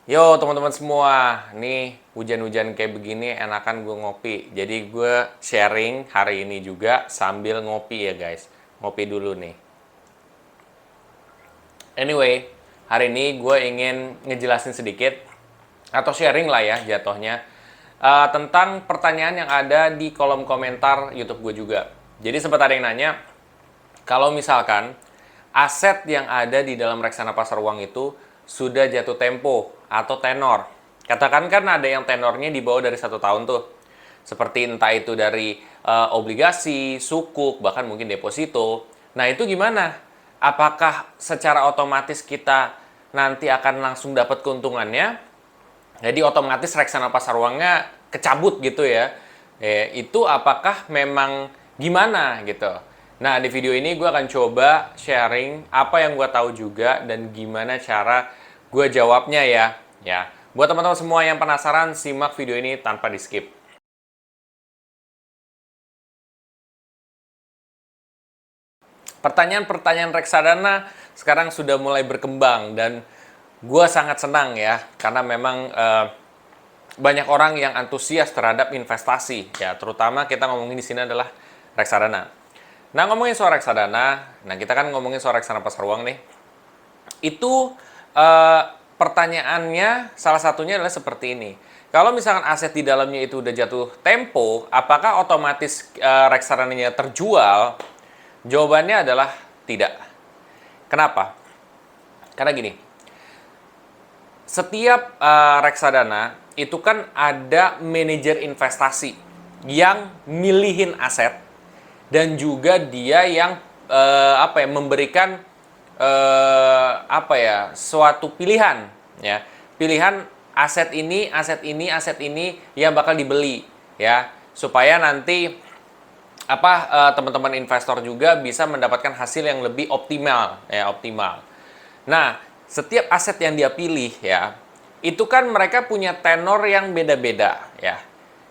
Yo teman-teman semua, nih hujan-hujan kayak begini enakan gue ngopi. Jadi gue sharing hari ini juga sambil ngopi ya guys. Ngopi dulu nih. Anyway, hari ini gue ingin ngejelasin sedikit atau sharing lah ya jatuhnya tentang pertanyaan yang ada di kolom komentar YouTube gue juga. Jadi sempat ada yang nanya, kalau misalkan aset yang ada di dalam reksadana pasar uang itu sudah jatuh tempo atau tenor. Katakan kan ada yang tenornya di bawah dari 1 tahun tuh. Seperti entah itu dari obligasi, sukuk, bahkan mungkin deposito. Nah itu gimana? Apakah secara otomatis kita nanti akan langsung dapat keuntungannya? Jadi otomatis reksadana pasar uangnya kecabut gitu ya. Itu apakah memang gimana gitu. Nah di video ini gue akan coba sharing apa yang gue tahu juga dan gimana cara gue jawabnya ya. Buat teman-teman semua yang penasaran, simak video ini tanpa di skip. Pertanyaan-pertanyaan reksadana sekarang sudah mulai berkembang dan gue sangat senang ya karena memang banyak orang yang antusias terhadap investasi ya, terutama kita ngomongin di sini adalah reksadana. Nah ngomongin soal reksadana, nah kita kan ngomongin soal reksadana pasar uang nih. Itu pertanyaannya salah satunya adalah seperti ini. Kalau misalkan aset di dalamnya itu udah jatuh tempo, apakah otomatis reksadananya terjual? Jawabannya adalah tidak. Kenapa? Karena gini, setiap reksadana itu kan ada manajer investasi yang milihin aset dan juga dia yang memberikan suatu pilihan ya. Pilihan aset ini, aset ini, aset ini yang bakal dibeli ya, supaya nanti teman-teman investor juga bisa mendapatkan hasil yang lebih optimal ya, optimal. Nah, setiap aset yang dia pilih ya, itu kan mereka punya tenor yang beda-beda ya.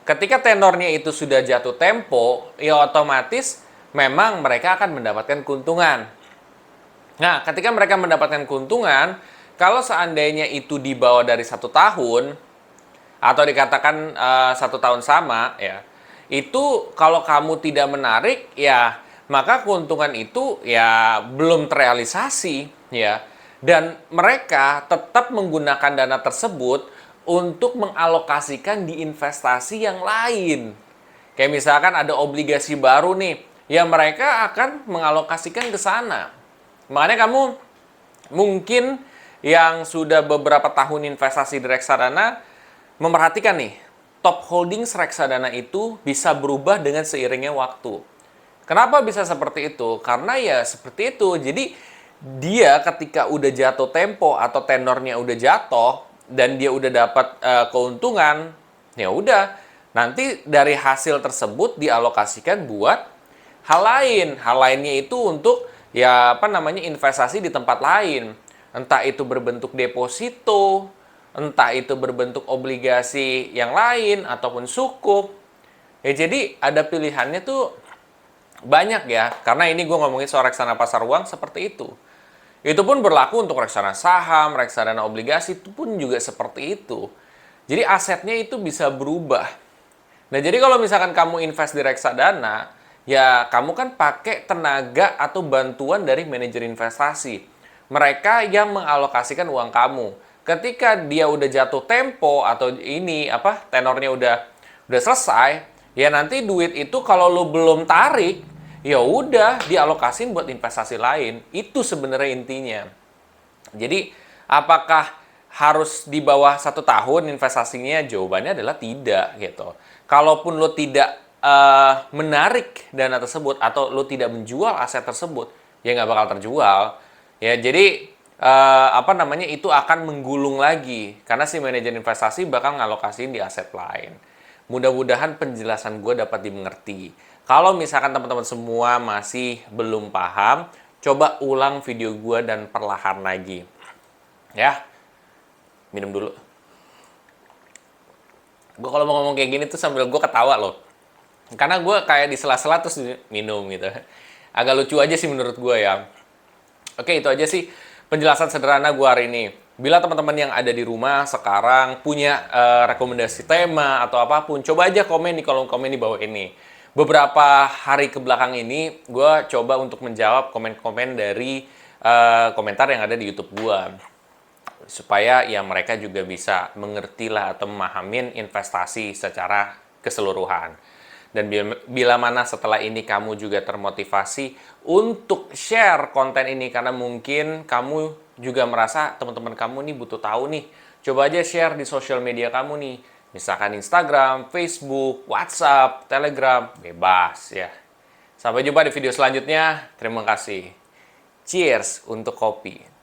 Ketika tenornya itu sudah jatuh tempo, ya otomatis memang mereka akan mendapatkan keuntungan. Nah, ketika mereka mendapatkan keuntungan, kalau seandainya itu di bawah dari 1 tahun, atau dikatakan 1 tahun sama ya, itu kalau kamu tidak menarik ya maka keuntungan itu ya belum terrealisasi ya, dan mereka tetap menggunakan dana tersebut untuk mengalokasikan di investasi yang lain. Kayak misalkan ada obligasi baru nih, ya mereka akan mengalokasikan ke sana. Makanya kamu mungkin yang sudah beberapa tahun investasi di reksadana memperhatikan nih, top holding reksadana itu bisa berubah dengan seiringnya waktu. Kenapa bisa seperti itu? Karena ya seperti itu. Jadi dia ketika udah jatuh tempo atau tenornya udah jatuh dan dia udah dapat keuntungan, ya udah nanti dari hasil tersebut dialokasikan buat hal lain. Hal lainnya itu untuk ya investasi di tempat lain. Entah itu berbentuk deposito, entah itu berbentuk obligasi yang lain ataupun sukuk. Ya jadi ada pilihannya tuh banyak ya. Karena ini gue ngomongin soal reksadana pasar uang seperti itu. Itu pun berlaku untuk reksadana saham, reksadana obligasi itu pun juga seperti itu. Jadi asetnya itu bisa berubah. Nah, jadi kalau misalkan kamu invest di reksadana, ya kamu kan pakai tenaga atau bantuan dari manajer investasi. Mereka yang mengalokasikan uang kamu. Ketika dia udah jatuh tempo atau tenornya udah selesai, ya nanti duit itu kalau lo belum tarik, ya udah dialokasin buat investasi lain. Itu sebenarnya intinya. Jadi apakah harus di bawah 1 tahun investasinya? Jawabannya adalah tidak gitu. Kalaupun lo tidak menarik dana tersebut atau lo tidak menjual aset tersebut, ya nggak bakal terjual. Ya jadi itu akan menggulung lagi karena si manajer investasi bakal ngalokasiin di aset lain. Mudah-mudahan penjelasan gue dapat dimengerti. Kalau misalkan teman-teman semua masih belum paham, coba ulang video gue dan perlahan lagi. Ya, minum dulu. Gue kalau mau ngomong kayak gini tuh sambil gue ketawa loh. Karena gue kayak di sela-sela terus minum gitu. Agak lucu aja sih menurut gue ya. Oke, itu aja sih penjelasan sederhana gue hari ini. Bila teman-teman yang ada di rumah sekarang punya rekomendasi tema atau apapun, coba aja komen di kolom komen di bawah ini. Beberapa hari ke belakang ini, gue coba untuk menjawab komen-komen dari komentar yang ada di YouTube gue. Supaya ya mereka juga bisa mengerti lah atau memahamin investasi secara keseluruhan. Dan bila mana setelah ini kamu juga termotivasi untuk share konten ini karena mungkin kamu juga merasa teman-teman kamu nih butuh tahu nih. Coba aja share di sosial media kamu nih. Misalkan Instagram, Facebook, WhatsApp, Telegram, bebas ya. Sampai jumpa di video selanjutnya. Terima kasih. Cheers untuk kopi.